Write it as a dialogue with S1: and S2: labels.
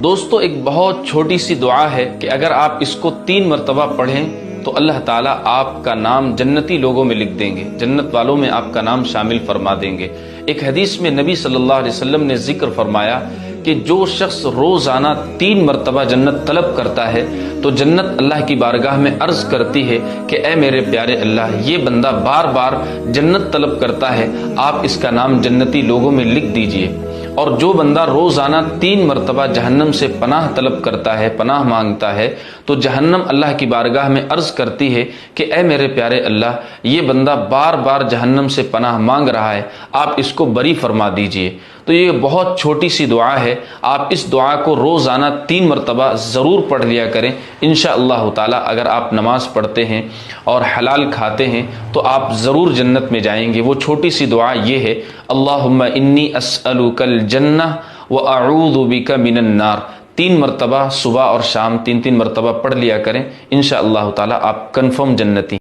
S1: دوستو ایک بہت چھوٹی سی دعا ہے کہ اگر آپ اس کو 3 مرتبہ پڑھیں تو اللہ تعالیٰ آپ کا نام جنتی لوگوں میں لکھ دیں گے، جنت والوں میں آپ کا نام شامل فرما دیں گے۔ ایک حدیث میں نبی صلی اللہ علیہ وسلم نے ذکر فرمایا کہ جو شخص روزانہ 3 مرتبہ جنت طلب کرتا ہے تو جنت اللہ کی بارگاہ میں عرض کرتی ہے کہ اے میرے پیارے اللہ، یہ بندہ بار بار جنت طلب کرتا ہے، آپ اس کا نام جنتی لوگوں میں لکھ دیجئے۔ اور جو بندہ روزانہ 3 مرتبہ جہنم سے پناہ طلب کرتا ہے، پناہ مانگتا ہے، تو جہنم اللہ کی بارگاہ میں عرض کرتی ہے کہ اے میرے پیارے اللہ، یہ بندہ بار بار جہنم سے پناہ مانگ رہا ہے، آپ اس کو بری فرما دیجئے۔ تو یہ بہت چھوٹی سی دعا ہے، آپ اس دعا کو روزانہ 3 مرتبہ ضرور پڑھ لیا کریں۔ انشاءاللہ تعالی اگر آپ نماز پڑھتے ہیں اور حلال کھاتے ہیں تو آپ ضرور جنت میں جائیں گے۔ وہ چھوٹی سی دعا یہ ہے، اللہم انی اسألک الجنہ واعوذ بک من النار۔ 3 مرتبہ صبح اور شام 3 مرتبہ پڑھ لیا کریں، انشاءاللہ تعالی آپ کنفرم جنتی۔